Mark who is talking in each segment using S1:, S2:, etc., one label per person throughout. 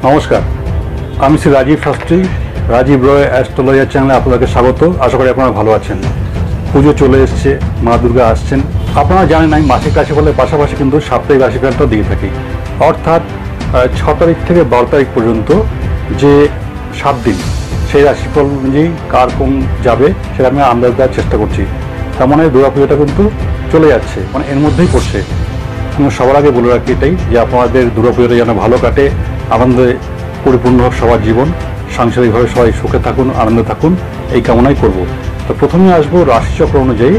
S1: নমস্কার, আমি শ্রী রাজীব শাস্ত্রী। রাজীব রয় অ্যাস্ট্রোলজার চ্যানেলে আপনাদেরকে স্বাগত। আশা করি আপনারা ভালো আছেন। পুজো চলে এসছে, মা দুর্গা আসছেন। আপনারা জানেন আমি মাসিক রাশিফলের পাশাপাশি কিন্তু সাপ্তাহিক রাশিফলটা দিয়ে থাকি। অর্থাৎ 6 তারিখ থেকে 12 তারিখ পর্যন্ত যে 7 দিন, সেই রাশিফল অনুযায়ী কার কোন যাবে সেটা আমি আন্দাজ দেওয়ার চেষ্টা করছি। তার মানে দুর্গা পুজোটা কিন্তু চলে যাচ্ছে, মানে এর মধ্যেই পড়ছে। আমি সবার আগে বলে রাখি এটাই যে আপনাদের দুর্গাপুজোটা যেন ভালো কাটে, আনন্দে পরিপূর্ণ হোক সবার জীবন, সাংসারিকভাবে সবাই সুখে থাকুন, আনন্দে থাকুন, এই কামনাই করব। তো প্রথমে আসবো রাশিচক্র অনুযায়ী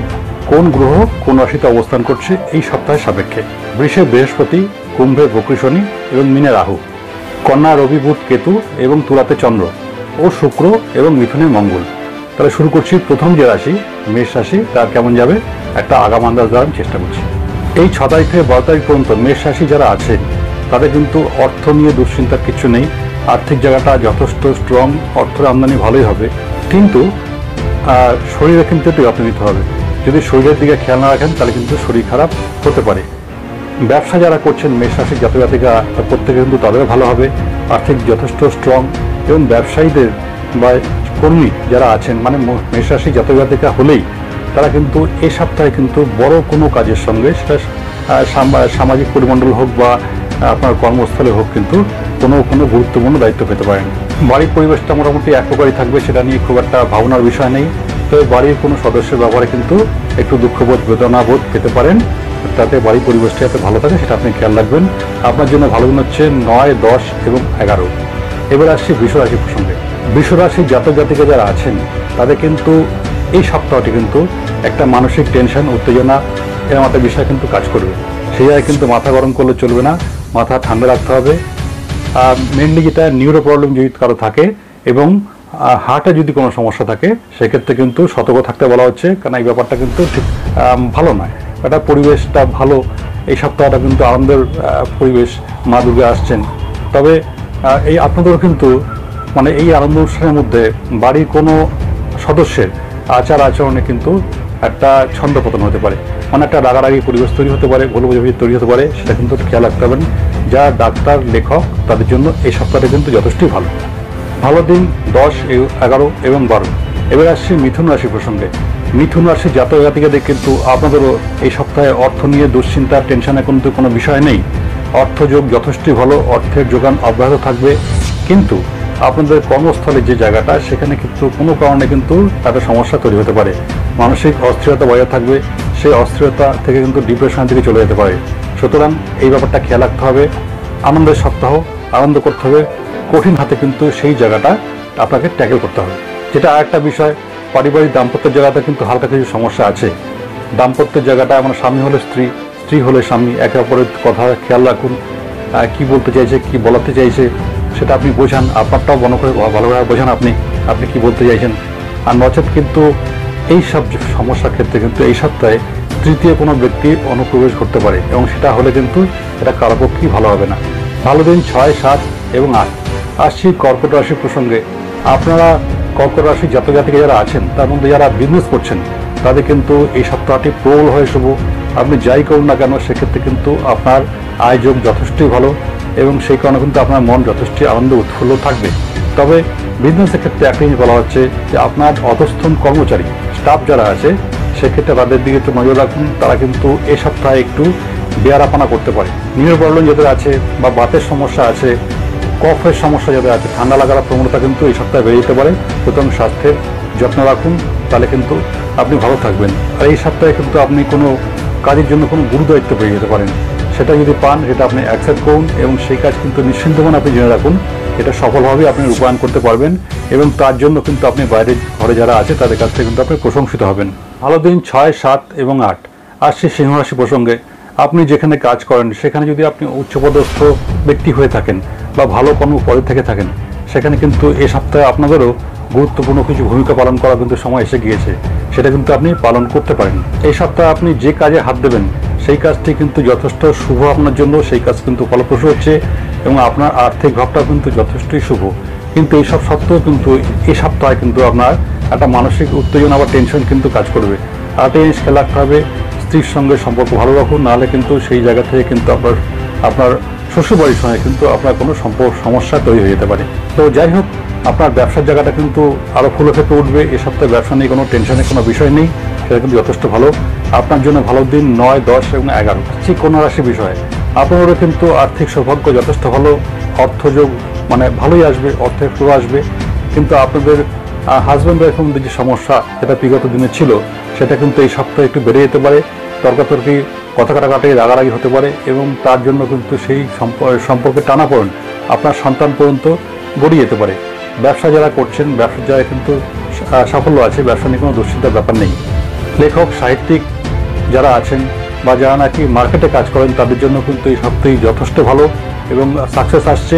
S1: কোন গ্রহ কোন রাশিতে অবস্থান করছে এই সপ্তাহের সাপেক্ষে। বৃষে বৃহস্পতি, কুম্ভে বক্রী শনি এবং মীনে রাহু, কন্যা রবি বুধ কেতু এবং তুলাতে চন্দ্র ও শুক্র এবং মিথুনে মঙ্গল। তাহলে শুরু করছি প্রথম যে রাশি মেষ রাশি, তার কেমন যাবে একটা আগাম আন্দাজ দেওয়ার চেষ্টা করছি। এই 6 তারিখ থেকে 12 তারিখ পর্যন্ত মেষ রাশি যারা আছে তাদের কিন্তু অর্থ নিয়ে দুশ্চিন্তার কিছু নেই। আর্থিক জায়গাটা যথেষ্ট স্ট্রং, অর্থের আমদানি ভালোই হবে, কিন্তু শরীরে কিন্তু একটু যত্ন নিতে হবে। যদি শরীরের দিকে খেয়াল না রাখেন তাহলে কিন্তু শরীর খারাপ হতে পারে। ব্যবসা যারা করছেন মেষ রাশির জাতক জাতিকা প্রত্যেকে কিন্তু তাদেরও ভালো হবে, আর্থিক যথেষ্ট স্ট্রং। এবং ব্যবসায়ীদের বা কর্মী যারা আছেন, মানে মেষ রাশি জাতক জাতিকা হলেই তারা কিন্তু এই সপ্তাহে কিন্তু বড় কোনো কাজের সঙ্গে, সেটা সামাজিক পরিমণ্ডল হোক বা আপনার কর্মস্থলে হোক, কিন্তু কোনো গুরুত্বপূর্ণ দায়িত্ব পেতে পারেন। বাড়ির পরিবেশটা মোটামুটি এক প্রকারই থাকবে, সেটা নিয়ে খুব একটা ভাবনার বিষয় নেই। তবে বাড়ির কোনো সদস্যের ব্যাপারে কিন্তু একটু দুঃখবোধ বেদনাবোধ পেতে পারেন, তাতে বাড়ির পরিবেশটা যাতে ভালো থাকে সেটা আপনি খেয়াল রাখবেন। আপনার জন্য ভালো দিন হচ্ছে 9, 10 এবং 11। এবার আসছি বৃষ রাশি প্রসঙ্গে। বৃষ রাশির জাতক জাতিকা যারা আছেন তাদের কিন্তু এই সপ্তাহটি কিন্তু একটা মানসিক টেনশন, উত্তেজনা এরকম একটা বিষয় কিন্তু কাজ করবে। সেই জায়গায় কিন্তু মাথা গরম করলে চলবে না, মাথা ঠান্ডা রাখতে হবে। মেনলি যেটা নিউরো প্রবলেম যদি কারো থাকে এবং হার্টে যদি কোনো সমস্যা থাকে সেক্ষেত্রে কিন্তু সতর্ক থাকতে বলা হচ্ছে, কারণ এই ব্যাপারটা কিন্তু ঠিক ভালো নয়। একটা পরিবেশটা ভালো, এই সপ্তাহটা কিন্তু আনন্দের পরিবেশ, মা দুর্গা আসছেন। তবে এই আপনাদেরও কিন্তু মানে এই আনন্দ অনুষ্ঠানের মধ্যে বাড়ির কোনো সদস্যের আচার আচরণে কিন্তু একটা ছন্দপতন হতে পারে, মানে একটা রাগারাগি পরিবেশ তৈরি হতে পারে, ভুল বোঝাবুঝি তৈরি হতে পারে। সেটা কিন্তু খেয়াল রাখতে হবেন। যারা ডাক্তার, লেখক তাদের জন্য এই সপ্তাহটা কিন্তু যথেষ্টই ভালো। ভালো দিন 10, 11 এবং 12। এবার আসছি মিথুন রাশি প্রসঙ্গে। মিথুন রাশির জাতক জাতিকাদের কিন্তু আপনাদেরও এই সপ্তাহে অর্থ নিয়ে দুশ্চিন্তা, টেনশনে কিন্তু কোনো বিষয় নেই। অর্থযোগ যথেষ্টই ভালো, অর্থের যোগান অব্যাহত থাকবে। কিন্তু আপনাদের কর্মস্থলে যে জায়গাটা, সেখানে কিন্তু কোনো কারণে কিন্তু একটা সমস্যা তৈরি হতে পারে। মানসিক অস্থিরতা বজায় থাকবে, সেই অস্থিরতা থেকে কিন্তু ডিপ্রেশনের দিকে চলে যেতে পারে। সুতরাং এই ব্যাপারটা খেয়াল রাখতে হবে। আনন্দের সপ্তাহ, আনন্দ করতে হবে, কঠিন হাতে কিন্তু সেই জায়গাটা আপনাকে ট্যাকেল করতে হবে। যেটা আর একটা বিষয়, পারিবারিক দাম্পত্যের জায়গাতে কিন্তু হালকা কিছু সমস্যা আছে। দাম্পত্যের জায়গাটা মানে স্বামী হলে স্ত্রী, স্ত্রী হলে স্বামী, একে অপরের কথা খেয়াল রাখুন। কি বলতে চাইছে, কি বলাতে চাইছে সেটা আপনি বোঝান, আপনারটাও ভালোভাবে বোঝান আপনি কি বলতে চাইছেন। আর নচেত কিন্তু এই সব সমস্যার ক্ষেত্রে কিন্তু এই সপ্তাহে তৃতীয় কোনো ব্যক্তি অনুপ্রবেশ করতে পারে, এবং সেটা হলে কিন্তু এটা কারো পক্ষেই ভালো হবে না। ভালো দিন 6, 7 এবং 8। আসছি কর্কট রাশি প্রসঙ্গে। আপনারা কর্কট রাশির জাতক জাতিকা যারা আছেন তার মধ্যে যারা বিজনেস করছেন তাদের কিন্তু এই সপ্তাহটি প্রবল হয়ে শুভ। আপনি যাই করুন না কেন সেক্ষেত্রে কিন্তু আপনার আয়োযোগ যথেষ্টই ভালো, এবং সেই কারণে কিন্তু আপনার মন যথেষ্টই আনন্দ উৎফুল্ল থাকবে। তবে বিজনেসের ক্ষেত্রে একটা জিনিস বলা হচ্ছে যে আপনার অধস্থন কর্মচারী, স্টাফ যারা আছে সেক্ষেত্রে তাদের দিকে একটু নজর রাখুন। তারা কিন্তু এই সপ্তাহে একটু বেয়ারাপনা করতে পারে। নিউরো প্রবলেম যাদের আছে বা বাতের সমস্যা আছে, কফের সমস্যা যাদের আছে, ঠান্ডা লাগার প্রবণতা কিন্তু এই সপ্তাহে বেড়ে যেতে পারে। সুতরাং স্বাস্থ্যের যত্ন রাখুন, তাহলে কিন্তু আপনি ভালো থাকবেন। আর এই সপ্তাহে কিন্তু আপনি কোনো কাজের জন্য কোনো গুরুদায়িত্ব পেয়ে যেতে পারেন। সেটা যদি পান সেটা আপনি অ্যাকসেপ্ট করুন, এবং সেই কাজ কিন্তু নিশ্চিন্ত মনে আপনি জেনে রাখুন এটা সফলভাবে আপনি রূপায়ণ করতে পারবেন, এবং তার জন্য কিন্তু আপনি বাইরের ঘরে যারা আছে তাদের কাছ থেকে কিন্তু আপনি প্রশংসিত হবেন। ভালো দিন 6, 7 এবং 8। আসছে সিংহ রাশি প্রসঙ্গে। আপনি যেখানে কাজ করেন সেখানে যদি আপনি উচ্চপদস্থ ব্যক্তি হয়ে থাকেন বা ভালো কোনো পদে থেকে থাকেন, সেখানে কিন্তু এই সপ্তাহে আপনাদেরও গুরুত্বপূর্ণ কিছু ভূমিকা পালন করা কিন্তু সময় এসে গিয়েছে, সেটা কিন্তু আপনি পালন করতে পারেন। এই সপ্তাহে আপনি যে কাজে হাত দেবেন সেই কাজটি কিন্তু যথেষ্ট শুভ আপনার জন্য, সেই কাজ কিন্তু ফলপ্রসূ হচ্ছে, এবং আপনার আর্থিক ভাবটাও কিন্তু যথেষ্টই শুভ। কিন্তু এইসব সত্ত্বেও কিন্তু এই সপ্তাহে কিন্তু আপনার একটা মানসিক উত্তেজনা বা টেনশন কিন্তু কাজ করবে। আর একটা জিনিস খেয়াল রাখতে হবে, স্ত্রীর সঙ্গে সম্পর্ক ভালো রাখুন, নাহলে কিন্তু সেই জায়গা থেকে কিন্তু আপনার শ্বশুরবাড়ির সঙ্গে কিন্তু আপনার কোনো সমস্যা তৈরি হয়ে যেতে পারে। তো যাই হোক, আপনার ব্যবসার জায়গাটা কিন্তু আরও ফুলে ফেঁপে উঠবে। এ সপ্তাহে ব্যবসা নিয়ে কোনো টেনশনের কোনো বিষয় নেই, সেটা কিন্তু যথেষ্ট ভালো। আপনার জন্য ভালো দিন 9, 10 এবং 11। ঠিক কন্যা রাশি বিষয়ে আপনারও কিন্তু আর্থিক সৌভাগ্য যথেষ্ট ভালো, অর্থযোগ মানে ভালোই আসবে, অর্থের ফ্লো আসবে। কিন্তু আপনাদের হাজব্যান্ড ওয়াইফের মধ্যে যে সমস্যা যেটা বিগত দিনে ছিল, সেটা কিন্তু এই সপ্তাহে একটু বেড়ে যেতে পারে। তর্কাতর্কি, কথা কাটাকাটি, রাগারাগি হতে পারে এবং তার জন্য কিন্তু সেই সম্পর্কে টানাপোড়েন আপনার সন্তান পর্যন্ত গড়িয়ে যেতে পারে। ব্যবসা যারা করছেন, ব্যবসার জায়গায় কিন্তু সাফল্য আছে, ব্যবসা নিয়ে কোনো দুশ্চিন্তার ব্যাপার নেই। লেখক, সাহিত্যিক যারা আছেন বা যারা নাকি মার্কেটে কাজ করেন, তাদের জন্য কিন্তু এই সপ্তাহে যথেষ্ট ভালো এবং সাকসেস আসছে।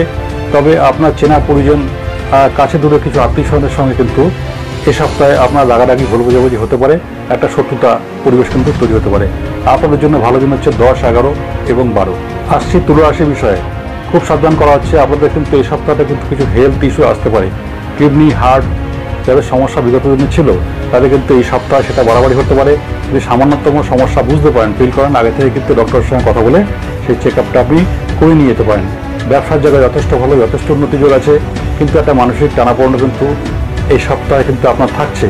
S1: তবে আপনার চেনা পরিজন, কাছে দূরে কিছু আত্মীয়স্বজনের সঙ্গে কিন্তু এ সপ্তাহে আপনার রাগারাগি, ভুল বোঝাবুঝি হতে পারে, একটা শত্রুতা পরিবেশ কিন্তু তৈরি হতে পারে। আপনাদের জন্য ভালো দিন হচ্ছে 10, 11 এবং 12। আসছি তুলা রাশি বিষয়ে। খুব সাবধান করা হচ্ছে আপনাদের, কিন্তু এই সপ্তাহটা কিন্তু কিছু হেলথ ইস্যু আসতে পারে। কিডনি, হার্ট যাদের সমস্যা বিগত দিনে ছিল, তাদের কিন্তু এই সপ্তাহে সেটা বাড়াবাড়ি হতে পারে। যদি সামান্যতম সমস্যা বুঝতে পারেন, ফিল করেন, আগে থেকে কিন্তু ডক্টরের সঙ্গে কথা বলে সেই চেক আপটা আপনি করে নিয়ে যেতে পারেন। ব্যবসার জায়গায় যথেষ্ট ভালো, যথেষ্ট উন্নতি যোগ আছে, কিন্তু একটা মানসিক টানাপোড়েন কিন্তু এই সপ্তাহে কিন্তু আপনার থাকছে।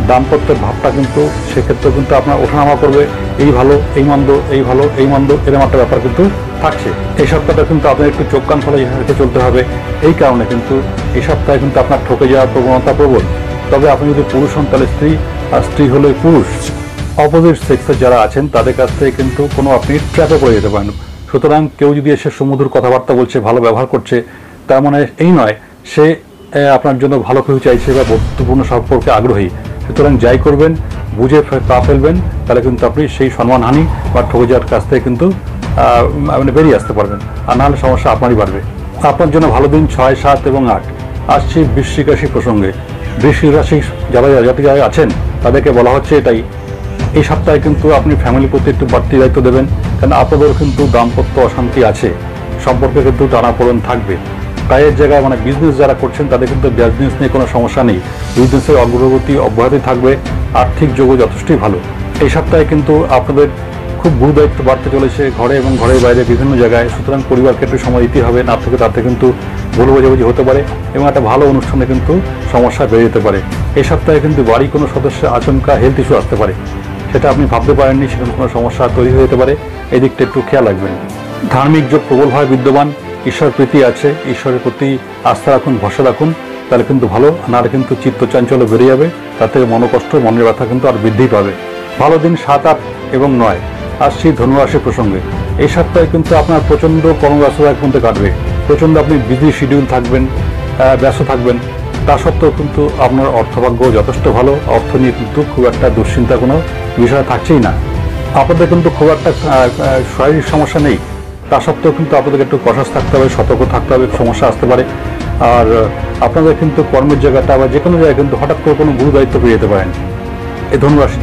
S1: দাম্পত্যের ভাবটা কিন্তু সেক্ষেত্রে কিন্তু আপনার ওঠানামা করবে, এই ভালো এই মন্দ, এই ভালো এই মন্দ, এরকম একটা ব্যাপার কিন্তু থাকছে। এই সপ্তাহটা কিন্তু আপনার একটু চোখ কান খোলা রেখে চলতে হবে। এই কারণে কিন্তু এই সপ্তাহে কিন্তু আপনার ঠকে যাওয়ার প্রবণতা প্রবল। তবে আপনি যদি পুরুষ হন তাহলে স্ত্রী, আর স্ত্রী হলে পুরুষ, অপোজিট সেক্সের যারা আছেন তাদের কাছ থেকে কিন্তু কোনো আপনি ট্র্যাপে পড়ে যেতে পারেন। সুতরাং কেউ যদি এসে সুমধুর কথাবার্তা বলছে, ভালো ব্যবহার করছে, তার মানে এই নয় সে আপনার জন্য ভালো কিছু চাইছে বা বন্ধুত্বপূর্ণ সম্পর্কে আগ্রহী। সুতরাং যাই করবেন বুঝে পা ফেলবেন, তাহলে কিন্তু আপনি সেই সম্মানহানি বা ঠকে যাওয়ার কাছ থেকে কিন্তু মানে বেরিয়ে আসতে পারবেন, আর নাহলে সমস্যা আপনারই বাড়বে। আপনার জন্য ভালো দিন 6, 7 এবং 8। আসছি বৃশ্চিক রাশি প্রসঙ্গে। বৃশ্চিক রাশি যারা জাতিরা আছেন তাদেরকে বলা হচ্ছে এটাই, এই সপ্তাহে কিন্তু আপনি ফ্যামিলির প্রতি একটু বাড়তি দায়িত্ব দেবেন, কারণ আপনাদের কিন্তু দাম্পত্য অশান্তি আছে, সম্পর্কে কিন্তু টানাপোড়েন থাকবে। কাজের জায়গায় মানে বিজনেস যারা করছেন তাদের কিন্তু বিজনেস নিয়ে কোনো সমস্যা নেই, বিজনেসের অগ্রগতি অব্যাহতি থাকবে, আর্থিক যোগও যথেষ্টই ভালো। এই সপ্তাহে কিন্তু আপনাদের খুব গুরু দায়িত্ব বাড়তে চলেছে ঘরে এবং ঘরের বাইরে বিভিন্ন জায়গায়। সুতরাং পরিবারকে একটু সময় দিতে হবে, না থেকে তাতে কিন্তু ভুল বোঝাবুঝি হতে পারে এবং একটা ভালো অনুষ্ঠানে কিন্তু সমস্যা বেড়ে যেতে পারে। এই সপ্তাহে কিন্তু বাড়ি কোনো সদস্যের আচমকা হেলথ ইস্যু আসতে পারে, সেটা আপনি ভাবতে পারেননি, সেরকম কোনো সমস্যা তৈরি হয়ে যেতে পারে। এই দিকটা একটু খেয়াল রাখবেন। ধার্মিক যোগ প্রবলভাবে বিদ্যমান, ঈশ্বর প্রীতি আছে, ঈশ্বরের প্রতি আস্থা রাখুন, ভরসা রাখুন, তাহলে কিন্তু ভালো। নাহলে কিন্তু চিত্ত চাঞ্চল্য বেড়ে যাবে, তাতে মনোকষ্ট, মনের ব্যথা কিন্তু আর বৃদ্ধি পাবে। ভালো দিন 7, 8 এবং 9। আসছি ধনুরাশি প্রসঙ্গে। এই সপ্তাহে কিন্তু আপনার প্রচণ্ড কর্মব্যস্ততার মধ্যে কাটবে, প্রচণ্ড আপনি বিজি শিডিউল থাকবেন, ব্যস্ত থাকবেন। তা সত্ত্বেও কিন্তু আপনার অর্থভাগ্য যথেষ্ট ভালো, অর্থ নিয়ে কিন্তু খুব একটা দুশ্চিন্তা কোনো বিষয় থাকছেই না। আপনাদের কিন্তু খুব একটা শারীরিক সমস্যা নেই, তা সত্ত্বেও কিন্তু আপনাদেরকে একটু কশাস থাকতে হবে, সতর্ক থাকতে হবে, সমস্যা আসতে পারে। আর আপনাদের কিন্তু কর্মের জায়গাটা বা যে কোনো জায়গায় কিন্তু হঠাৎ করে কোনো গুরু দায়িত্ব পেয়ে যেতে পারেন। এই ধনুরাশি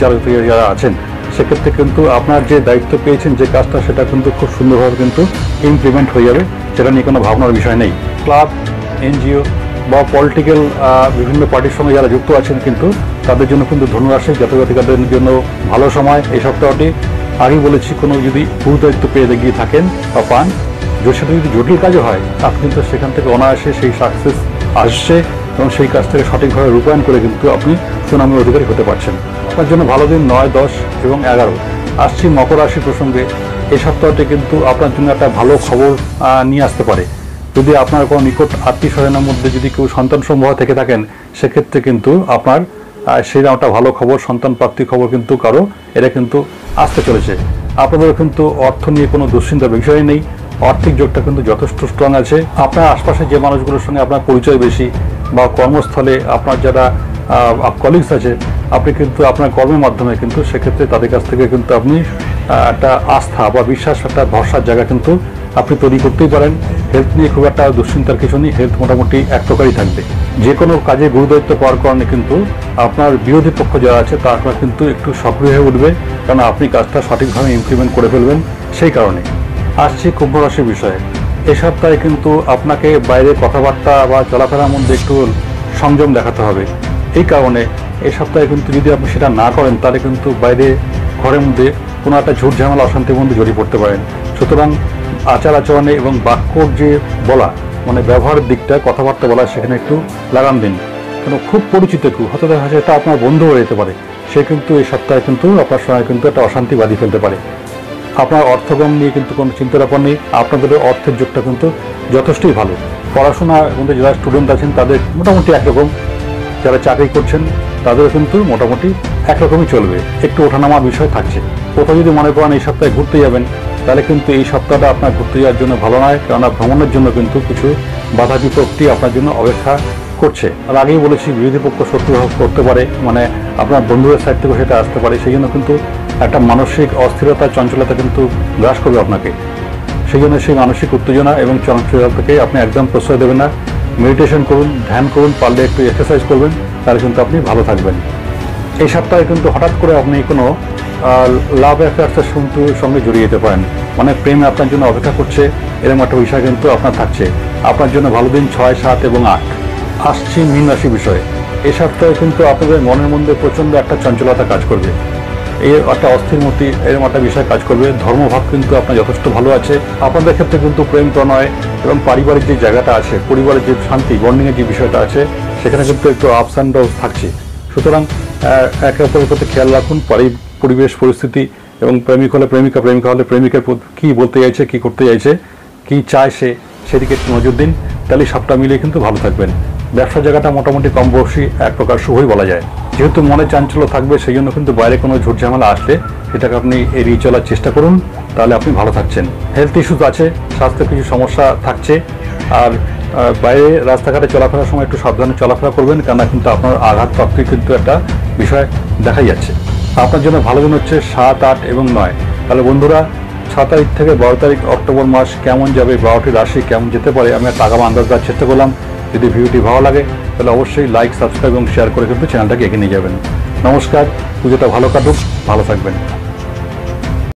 S1: যারা আছেন সেক্ষেত্রে কিন্তু আপনার যে দায়িত্ব পেয়েছেন, যে কাজটা, সেটা কিন্তু খুব সুন্দরভাবে কিন্তু ইমপ্লিমেন্ট হয়ে যাবে, সেটা নিয়ে কোনো ভাবনার বিষয় নেই। ক্লাব, এনজিও বা পলিটিক্যাল বিভিন্ন পার্টির সঙ্গে যারা যুক্ত আছেন কিন্তু তাদের জন্য কিন্তু ধনুরাশি জাতক-জাতিকাদের জন্য ভালো সময় এই সপ্তাহটি। আগেই বলেছি, কোনো যদি গুরু দায়িত্ব পেয়ে গিয়ে থাকেন বা পান, সেটা যদি জটিল কাজও হয়, আপনি কিন্তু সেখান থেকে অনায়াসে সেই সাকসেস আসছে এবং সেই কাজটাকে সঠিকভাবে রূপায়ণ করে কিন্তু আপনি সুনামের অধিকারী হতে পারছেন। আপনার জন্য ভালো দিন 9, 10 এবং 11। আসছি মকর রাশি প্রসঙ্গে। এই সপ্তাহটি কিন্তু আপনার জন্য একটা ভালো খবর নিয়ে আসতে পারে। যদি আপনার কোনো নিকট আত্মীয় স্বজনের মধ্যে যদি কেউ সন্তান সমূহ থেকে থাকেন, সেক্ষেত্রে কিন্তু আপনার সেই একটা ভালো খবর, সন্তান প্রাপ্তির খবর কিন্তু এটা কিন্তু আসতে চলেছে। আপনাদের কিন্তু অর্থ নিয়ে কোনো দুশ্চিন্তার বিষয় নেই, আর্থিক যোগটা কিন্তু যথেষ্ট স্ট্রং আছে। আপনার আশপাশে যে মানুষগুলোর সঙ্গে আপনার পরিচয় বেশি বা কর্মস্থলে আপনার যারা কলিগস আছে, আপনি কিন্তু আপনার কর্মের মাধ্যমে কিন্তু সেক্ষেত্রে তাদের কাছ থেকে কিন্তু আপনি একটা আস্থা বা বিশ্বাস, একটা ভরসার জায়গা কিন্তু আপনি তৈরি করতেই পারেন। হেলথ নিয়ে খুব একটা দুশ্চিন্তার কিছু নেই, হেলথ মোটামুটি এক প্রকারই থাকবে। যে কোনো কাজে গুরুদায়িত্ব পাওয়ার কারণে কিন্তু আপনার বিরোধী পক্ষ যারা আছে তারা কিন্তু একটু সক্রিয় হয়ে উঠবে, কারণ আপনি কাজটা সঠিকভাবে ইমপ্লিমেন্ট করে ফেলবেন। সেই কারণে আসছি কুম্ভ রাশির বিষয়ে। এই সপ্তাহে কিন্তু আপনাকে বাইরে কথাবার্তা বা চলাফেরার মধ্যে একটু সংযম দেখাতে হবে। এই কারণে এই সপ্তাহে কিন্তু যদি আপনি সেটা না করেন, তাহলে কিন্তু বাইরে ঘরের মধ্যে কোনো একটা ঝুট ঝামেলা অশান্তির মধ্যে জড়িয়ে পড়তে পারেন। সুতরাং আচার আচরণে এবং বাক্যর যে বলা মানে ব্যবহারের দিকটা কথাবার্তা বলা সেখানে একটু লাগাম দিন। কেন খুব পরিচিত কেউ হয়তো দেখা যাচ্ছে এটা আপনার বন্ধু হয়ে যেতে পারে, সে কিন্তু এই সপ্তাহে কিন্তু আপনার সঙ্গে কিন্তু একটা অশান্তি বাঁধিয়ে ফেলতে পারে। আপনার অর্থগম নিয়ে কিন্তু কোনো চিন্তার ব্যাপার নেই, আপনাদের অর্থের যোগটা কিন্তু যথেষ্টই ভালো। পড়াশোনা কিন্তু যারা স্টুডেন্ট আছেন তাদের মোটামুটি একরকম, যারা চাকরি করছেন তাদেরও কিন্তু মোটামুটি একরকমই চলবে, একটু ওঠানামার বিষয় থাকছে। কোথাও যদি মনে করেন এই সপ্তাহে ঘুরতে যাবেন, তাহলে কিন্তু এই সপ্তাহটা আপনার ঘুরতে যাওয়ার জন্য ভালো নয়, কেননা ভ্রমণের জন্য কিন্তু কিছু বাধা বিপত্তি আপনার জন্য অপেক্ষা করছে। আর আগেই বলেছি বিরোধী পক্ষ শত্রু করতে পারে, মানে আপনার বন্ধুদের সাইড থেকে সেটা আসতে পারে, সেই জন্য কিন্তু একটা মানসিক অস্থিরতা চঞ্চলতা কিন্তু গ্রাস করবে আপনাকে। সেই জন্য সেই মানসিক উত্তেজনা এবং চঞ্চলতাকে আপনি একদম প্রশ্রয় দেবেন না। মেডিটেশন করুন, ধ্যান করুন, পারলে একটু এক্সারসাইজ করবেন, তাহলে কিন্তু আপনি ভালো থাকবেন। এই সপ্তাহে কিন্তু হঠাৎ করে আপনি কোনো লাভ অ্যাফেয়ার্সের সঙ্গে জড়িয়ে যেতে পারেন, মানে প্রেমে আপনার জন্য অপেক্ষা করছে, এরকম একটা বিষয় কিন্তু আপনার থাকছে। আপনার জন্য ভালো দিন 6, 7 এবং 8। আসছি মীন রাশি বিষয়ে। এই সপ্তাহে কিন্তু আপনাদের মনের মধ্যে প্রচণ্ড একটা চঞ্চলতা কাজ করবে, এই একটা অস্থিরমতি এরকম একটা বিষয় কাজ করবে। ধর্মভাব কিন্তু আপনার যথেষ্ট ভালো আছে। আপনাদের ক্ষেত্রে কিন্তু প্রেম প্রণয় এবং পারিবারিক যে জায়গাটা আছে, পরিবারের যে শান্তি বন্ডিংয়ের যে বিষয়টা আছে, সেখানে কিন্তু একটু আপস অ্যান্ড ডাউন থাকছে। সুতরাং একে অপরের প্রতি খেয়াল রাখুন, পরিবেশ পরিস্থিতি এবং প্রেমিক হলে প্রেমিকা, প্রেমিকা হলে প্রেমিকের কী বলতে চাইছে, কী করতে চাইছে, কী চায় সেদিকে একটু নজর দিন, তাহলে সবটা মিলিয়ে কিন্তু ভালো থাকবেন। ব্যবসার জায়গাটা মোটামুটি কম বয়সী এক প্রকার শুভই বলা যায়। যেহেতু মনে চাঞ্চল্য থাকবে, সেই জন্য কিন্তু বাইরে কোনো ঝুট ঝামেলা আসলে সেটাকে আপনি এড়িয়ে চলার চেষ্টা করুন, তাহলে আপনি ভালো থাকছেন। হেলথ ইস্যুস আছে, স্বাস্থ্যের কিছু সমস্যা থাকছে, আর বাইরে রাস্তাঘাটে চলাফেরার সময় একটু সাবধানে চলাফেরা করবেন, কেননা কিন্তু আপনার আঘাত প্রাপ্তির কিন্তু একটা বিষয় দেখা যাচ্ছে। আপনার জন্য ভালো দিন হচ্ছে 7, 8 এবং 9। তাহলে বন্ধুরা 6 তারিখ থেকে 12 তারিখ অক্টোবর মাস কেমন যাবে, 12টি রাশি কেমন যেতে পারে, আমি একটা আগাম আন্দাজ দেওয়ার চেষ্টা করলাম। যদি ভিডিওটি ভালো লাগে তাহলে অবশ্যই লাইক, সাবস্ক্রাইব এবং শেয়ার করে কিন্তু চ্যানেলটাকে এগিয়ে নিয়ে যাবেন। নমস্কার, পুজোটা ভালো কাটুক, ভালো থাকবেন।